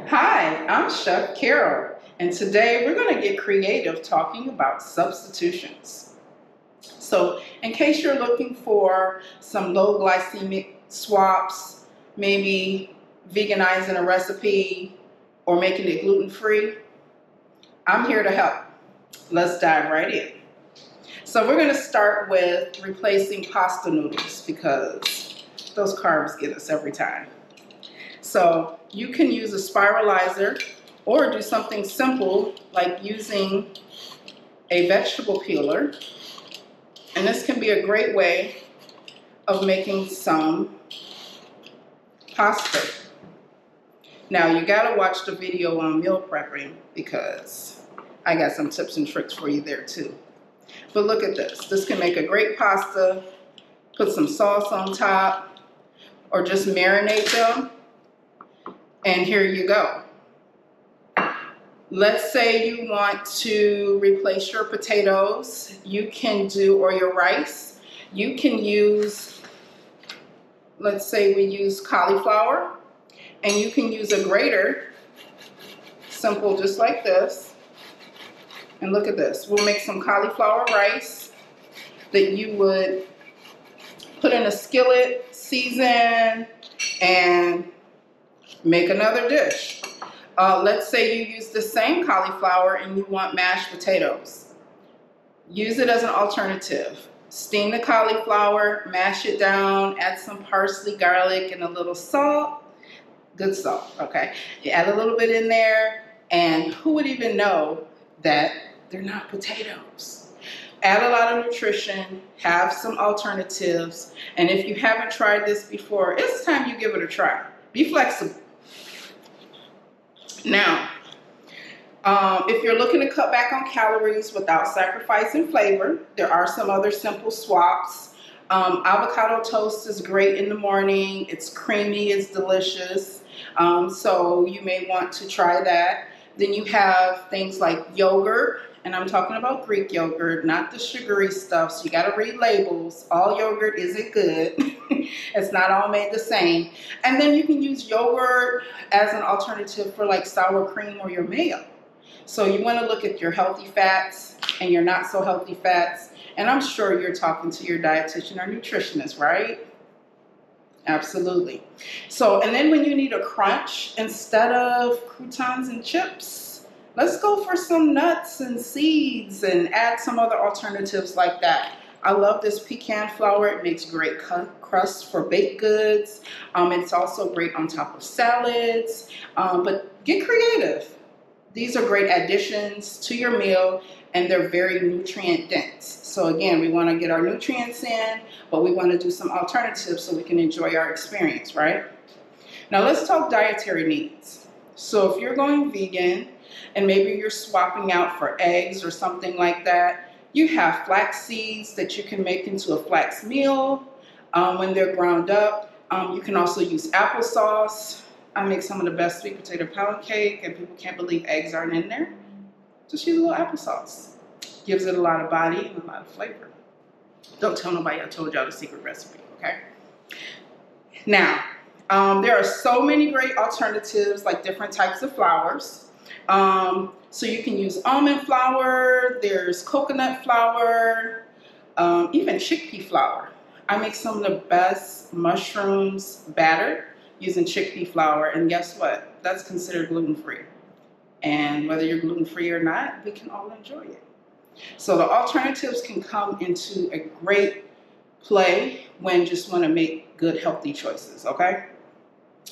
Hi, I'm Chef Carol, and today we're going to get creative talking about substitutions. So, in case you're looking for some low glycemic swaps, maybe veganizing a recipe or making it gluten free, I'm here to help. Let's dive right in. So, we're going to start with replacing pasta noodles because those carbs get us every time. So you can use a spiralizer or do something simple like using a vegetable peeler. And this can be a great way of making some pasta. Now you gotta watch the video on meal prepping because I got some tips and tricks for you there too. But look at this. This can make a great pasta. Put some sauce on top or just marinate them. And here you go. Let's say you want to replace your potatoes, you can do, or your rice. You can use, let's say we use cauliflower, and you can use a grater, simple just like this. And look at this, we'll make some cauliflower rice that you would put in a skillet, season, and make another dish. Let's say you use the same cauliflower and you want mashed potatoes. Use it as an alternative. Steam the cauliflower, mash it down, add some parsley, garlic, and a little salt. Good salt, okay? You add a little bit in there, and who would even know that they're not potatoes? Add a lot of nutrition, have some alternatives, and if you haven't tried this before, it's time you give it a try. Be flexible. Now, if you're looking to cut back on calories without sacrificing flavor, there are some other simple swaps. Avocado toast is great in the morning. It's creamy, it's delicious. So you may want to try that. Then you have things like yogurt, and I'm talking about Greek yogurt, not the sugary stuff. So you got to read labels. All yogurt isn't good. It's not all made the same. And then you can use yogurt as an alternative for like sour cream or your mayo. So you want to look at your healthy fats and your not so healthy fats. And I'm sure you're talking to your dietitian or nutritionist, right? Absolutely. So, and then when you need a crunch, instead of croutons and chips, let's go for some nuts and seeds and add some other alternatives like that. I love this pecan flour. It makes great crust for baked goods. It's also great on top of salads, but get creative. These are great additions to your meal, and they're very nutrient dense. So again, we want to get our nutrients in, but we want to do some alternatives so we can enjoy our experience, right? Now let's talk dietary needs. So if you're going vegan and maybe you're swapping out for eggs or something like that, you have flax seeds that you can make into a flax meal when they're ground up. You can also use applesauce. I make some of the best sweet potato pound cake, and people can't believe eggs aren't in there. Just use a little applesauce. Gives it a lot of body and a lot of flavor. Don't tell nobody I told y'all the secret recipe, okay? Now, there are so many great alternatives, like different types of flours. So you can use almond flour, there's coconut flour, even chickpea flour. I make some of the best mushrooms batter using chickpea flour, and guess what? That's considered gluten-free. And whether you're gluten-free or not, we can all enjoy it. So the alternatives can come into a great play when you just want to make good, healthy choices, okay?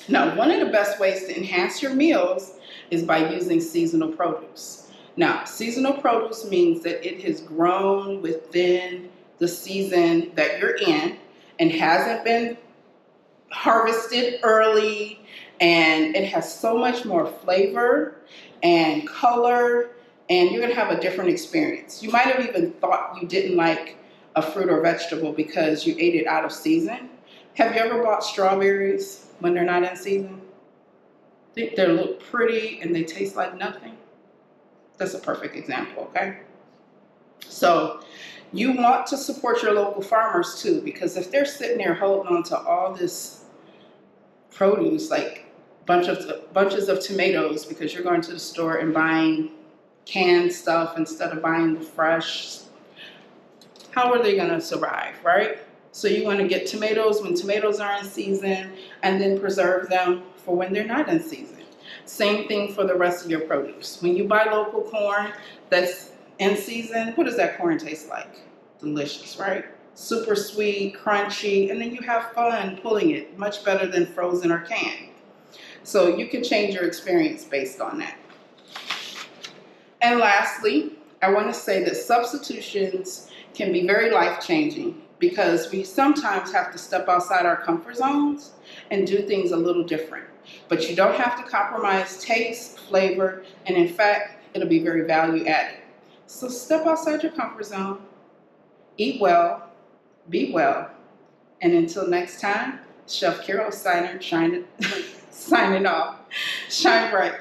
Now, one of the best ways to enhance your meals is by using seasonal produce. Now, seasonal produce means that it has grown within the season that you're in and hasn't been harvested early, and it has so much more flavor and color, and you're going to have a different experience. You might have even thought you didn't like a fruit or vegetable because you ate it out of season. Have you ever bought strawberries when they're not in season? They look pretty and they taste like nothing. That's a perfect example, okay? So you want to support your local farmers too, because if they're sitting there holding on to all this produce, like, bunches of tomatoes because you're going to the store and buying canned stuff instead of buying the fresh. How are they going to survive, right? So you want to get tomatoes when tomatoes are in season and then preserve them for when they're not in season. Same thing for the rest of your produce. When you buy local corn that's in season, what does that corn taste like? Delicious, right? Super sweet, crunchy, and then you have fun pulling it, much better than frozen or canned. So you can change your experience based on that. And lastly, I want to say that substitutions can be very life-changing because we sometimes have to step outside our comfort zones and do things a little different. But you don't have to compromise taste, flavor, and in fact, it'll be very value-added. So step outside your comfort zone, eat well, be well, and until next time, Chef Carol Steiner signing off. Shine bright.